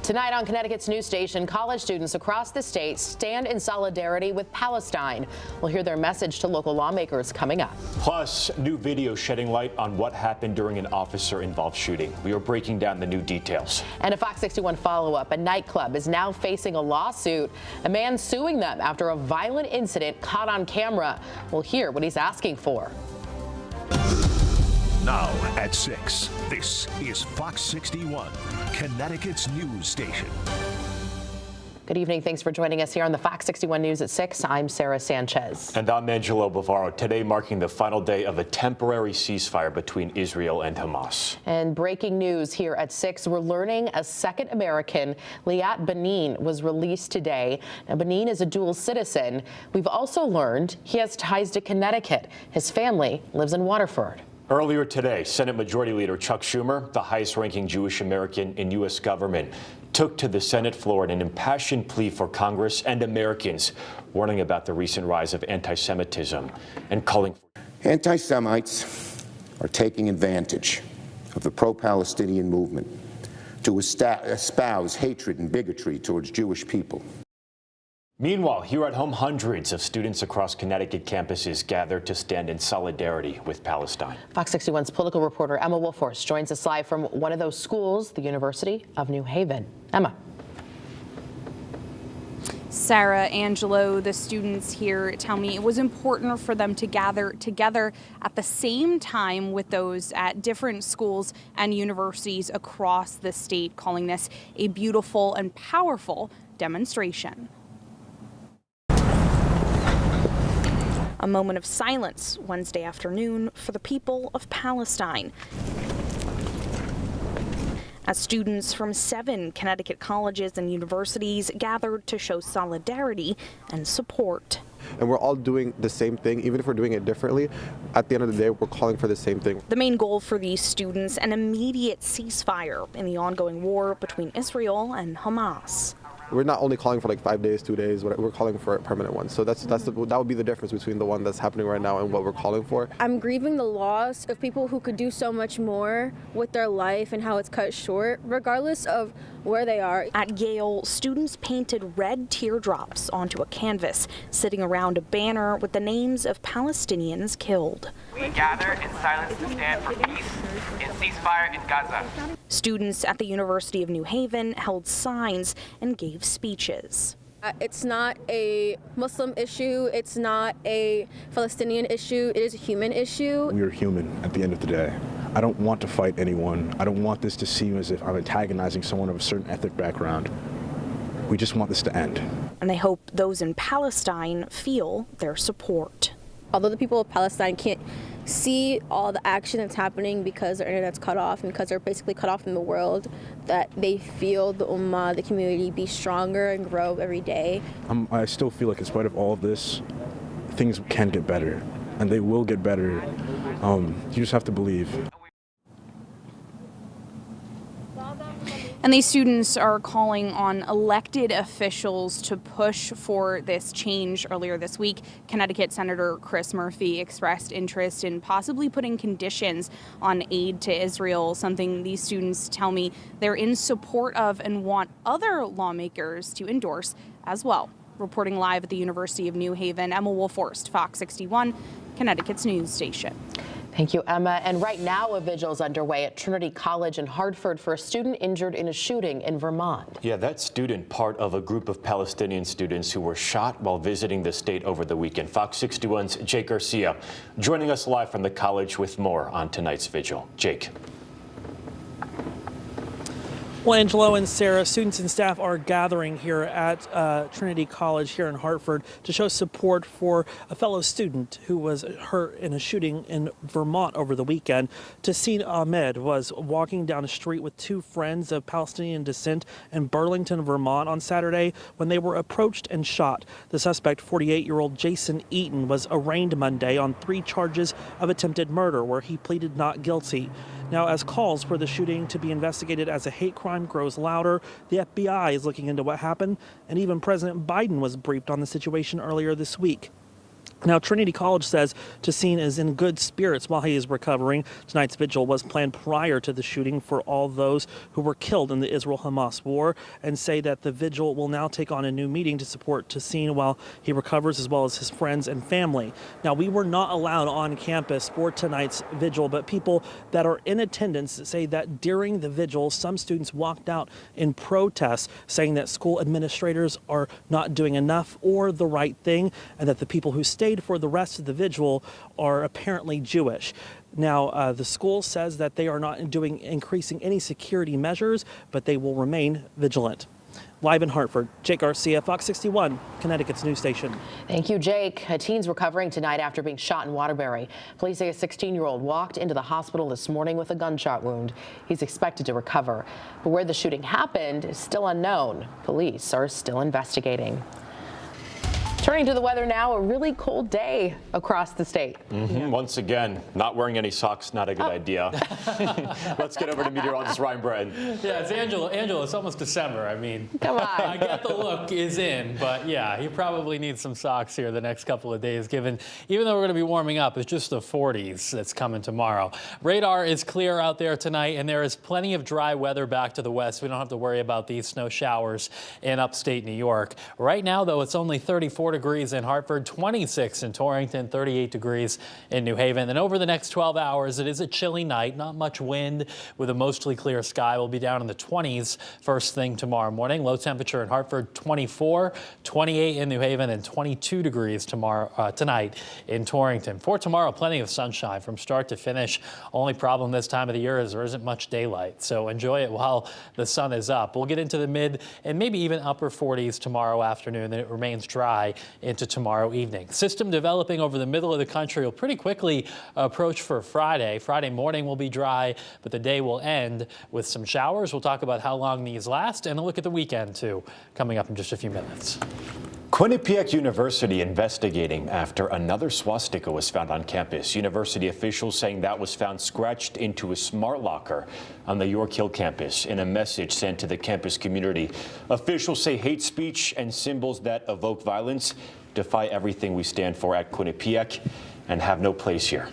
Tonight on Connecticut's news station, college students across the state stand in solidarity with Palestine. We'll hear their message to local lawmakers coming up. Plus, new video shedding light on what happened during an officer-involved shooting. We are breaking down the new details. And a Fox 61 follow-up. A nightclub is now facing a lawsuit. A man suing them after a violent incident caught on camera. We'll hear what he's asking for. Now at 6, this is Fox 61, Connecticut's news station. Good evening. Thanks for joining us here on the Fox 61 News at 6. I'm Sarah Sanchez. And I'm Angelo Bavaro. Today marking the final day of a temporary ceasefire between Israel and Hamas. And breaking news here at 6, we're learning a second American, Liat Benin, was released today. Now, Benin is a dual citizen. We've also learned he has ties to Connecticut. His family lives in Waterford. Earlier today, Senate Majority Leader Chuck Schumer, the highest-ranking Jewish American in U.S. government, took to the Senate floor in an impassioned plea for Congress and Americans, warning about the recent rise of anti-Semitism and calling for anti-Semites are taking advantage of the pro-Palestinian movement to espouse hatred and bigotry towards Jewish people. Meanwhile, here at home, hundreds of students across Connecticut campuses gathered to stand in solidarity with Palestine. Fox 61's political reporter Emma Wolforst joins us live from one of those schools, the University of New Haven. Emma. Sarah, Angelo, the students here tell me it was important for them to gather together at the same time with those at different schools and universities across the state, calling this a beautiful and powerful demonstration. A moment of silence Wednesday afternoon for the people of Palestine, as students from 7 Connecticut colleges and universities gathered to show solidarity and support. And we're all doing the same thing, even if we're doing it differently. At the end of the day, we're calling for the same thing. The main goal for these students, an immediate ceasefire in the ongoing war between Israel and Hamas. We're not only calling for like 5 days, 2 days, we're calling for a permanent one. So that would be the difference between the one that's happening right now and what we're calling for. I'm grieving the loss of people who could do so much more with their life and how it's cut short, regardless of where they are. At Yale, students painted red teardrops onto a canvas, sitting around a banner with the names of Palestinians killed. We gather in silence to stand for peace and ceasefire in Gaza. Students at the University of New Haven held signs and gave speeches. It's not a Muslim issue. It's not a Palestinian issue. It is a human issue. We are human at the end of the day. I don't want to fight anyone. I don't want this to seem as if I'm antagonizing someone of a certain ethnic background. We just want this to end. And they hope those in Palestine feel their support. Although the people of Palestine can't see all the action that's happening because their internet's cut off and because they're basically cut off from the world, that they feel the ummah, the community, be stronger and grow every day. I still feel like in spite of all of this, things can get better, and they will get better. You just have to believe. And these students are calling on elected officials to push for this change. Earlier this week, Connecticut Senator Chris Murphy expressed interest in possibly putting conditions on aid to Israel, something these students tell me they're in support of and want other lawmakers to endorse as well. Reporting live at the University of New Haven, Emma Wolforst, Fox 61, Connecticut's news station. Thank you, Emma. And right now, a vigil is underway at Trinity College in Hartford for a student injured in a shooting in Vermont. Yeah, that student part of a group of Palestinian students who were shot while visiting the state over the weekend. Fox 61's Jake Garcia joining us live from the college with more on tonight's vigil. Jake. Well, Angelo and Sarah, students and staff are gathering here at Trinity College here in Hartford to show support for a fellow student who was hurt in a shooting in Vermont over the weekend. Tassin Ahmed was walking down a street with 2 friends of Palestinian descent in Burlington, Vermont on Saturday when they were approached and shot. The suspect, 48-year-old Jason Eaton, was arraigned Monday on 3 charges of attempted murder, where he pleaded not guilty. Now, as calls for the shooting to be investigated as a hate crime grows louder, the FBI is looking into what happened, and even President Biden was briefed on the situation earlier this week. Now, Trinity College says Tassine is in good spirits while he is recovering. Tonight's vigil was planned prior to the shooting for all those who were killed in the Israel-Hamas war, and say that the vigil will now take on a new meeting to support Tassine while he recovers, as well as his friends and family. Now, we were not allowed on campus for tonight's vigil, but people that are in attendance say that during the vigil, some students walked out in protest, saying that school administrators are not doing enough or the right thing, and that the people who stayed for the rest of the vigil are apparently Jewish. Now, the school says that they are not increasing any security measures, but they will remain vigilant. Live in Hartford, Jake Garcia, Fox 61, Connecticut's news station. Thank you, Jake. A teen's recovering tonight after being shot in Waterbury. Police say a 16-year-old walked into the hospital this morning with a gunshot wound. He's expected to recover. But where the shooting happened is still unknown. Police are still investigating. Turning to the weather now, a really cold day across the state. Once again, not wearing any socks, not a good idea. Let's get over to meteorologist Ryan Bretton. Yeah, it's Angela, it's almost December. I mean, come on. I get the look is in, but yeah, you probably need some socks here the next couple of days, even though we're going to be warming up, it's just the 40s that's coming tomorrow. Radar is clear out there tonight, and there is plenty of dry weather back to the west. We don't have to worry about these snow showers in upstate New York. Right now, though, it's only 34 degrees in Hartford, 26 in Torrington, 38 degrees in New Haven. And over the next 12 hours, it is a chilly night, not much wind with a mostly clear sky. We'll be down in the 20s first thing tomorrow morning. Low temperature in Hartford, 24, 28 in New Haven, and 22 degrees tonight in Torrington. For tomorrow, plenty of sunshine from start to finish. Only problem this time of the year is there isn't much daylight, so enjoy it while the sun is up. We'll get into the mid and maybe even upper 40s tomorrow afternoon, then it remains dry into tomorrow evening. System developing over the middle of the country will pretty quickly approach for Friday. Friday morning will be dry, but the day will end with some showers. We'll talk about how long these last and a look at the weekend too, coming up in just a few minutes. Quinnipiac University investigating after another swastika was found on campus. University officials saying that was found scratched into a smart locker on the York Hill campus in a message sent to the campus community. Officials say hate speech and symbols that evoke violence defy everything we stand for at Quinnipiac and have no place here.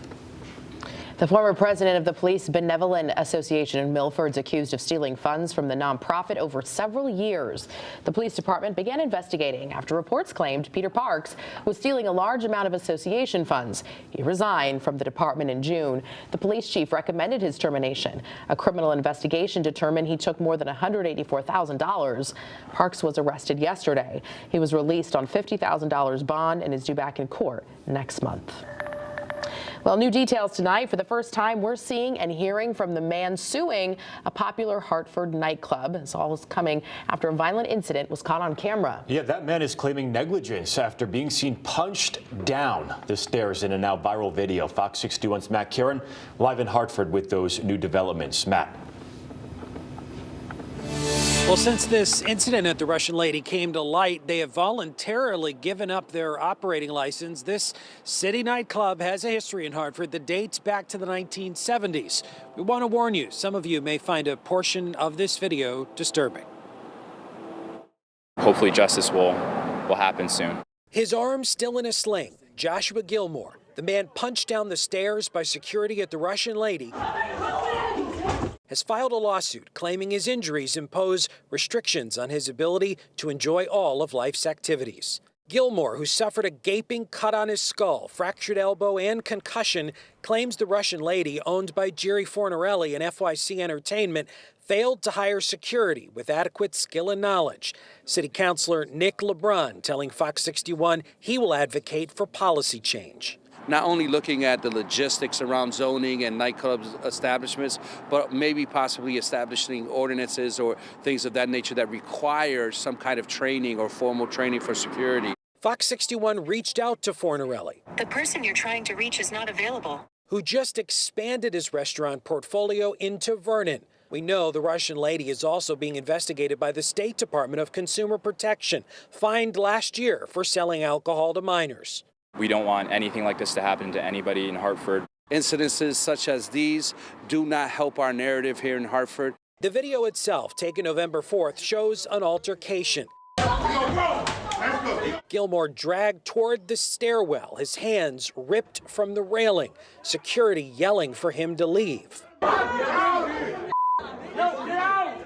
The former president of the Police Benevolent Association in Milford is accused of stealing funds from the nonprofit over several years. The police department began investigating after reports claimed Peter Parks was stealing a large amount of association funds. He resigned from the department in June. The police chief recommended his termination. A criminal investigation determined he took more than $184,000. Parks was arrested yesterday. He was released on $50,000 bond and is due back in court next month. Well, new details tonight. For the first time, we're seeing and hearing from the man suing a popular Hartford nightclub. This all is coming after a violent incident was caught on camera. Yeah, that man is claiming negligence after being seen punched down the stairs in a now viral video. Fox 61's Matt Kieran live in Hartford with those new developments. Matt. Well, since this incident at the Russian Lady came to light, they have voluntarily given up their operating license. This city nightclub has a history in Hartford that dates back to the 1970s. We want to warn you, some of you may find a portion of this video disturbing. Hopefully justice will happen soon. His arm still in a sling, Joshua Gilmore, the man punched down the stairs by security at the Russian Lady, has filed a lawsuit claiming his injuries impose restrictions on his ability to enjoy all of life's activities. Gilmore, who suffered a gaping cut on his skull, fractured elbow, and concussion, claims the Russian Lady, owned by Jerry Fornarelli and FYC Entertainment, failed to hire security with adequate skill and knowledge. City Councilor Nick LeBrun telling Fox 61 he will advocate for policy change. Not only looking at the logistics around zoning and nightclub establishments, but maybe possibly establishing ordinances or things of that nature that require some kind of training or formal training for security. Fox 61 reached out to Fornarelli. The person you're trying to reach is not available. Who just expanded his restaurant portfolio into Vernon. We know the Russian Lady is also being investigated by the State Department of Consumer Protection, fined last year for selling alcohol to minors. We don't want anything like this to happen to anybody in Hartford. Incidences such as these do not help our narrative here in Hartford. The video itself, taken November 4th, shows an altercation. Gilmore dragged toward the stairwell, his hands ripped from the railing, security yelling for him to leave.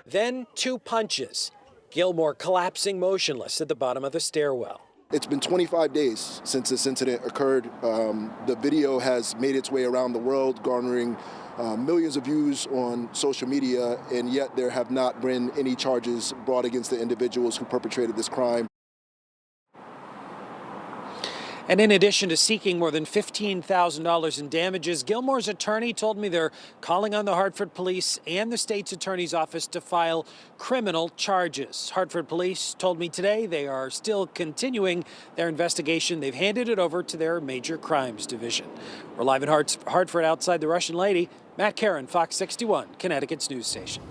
Then 2 punches, Gilmore collapsing motionless at the bottom of the stairwell. It's been 25 days since this incident occurred. The video has made its way around the world, garnering millions of views on social media, and yet there have not been any charges brought against the individuals who perpetrated this crime. And in addition to seeking more than $15,000 in damages, Gilmore's attorney told me they're calling on the Hartford Police and the state's attorney's office to file criminal charges. Hartford Police told me today they are still continuing their investigation. They've handed it over to their Major Crimes Division. We're live in Hartford outside the Russian Lady. Matt Caron, Fox 61, Connecticut's news station.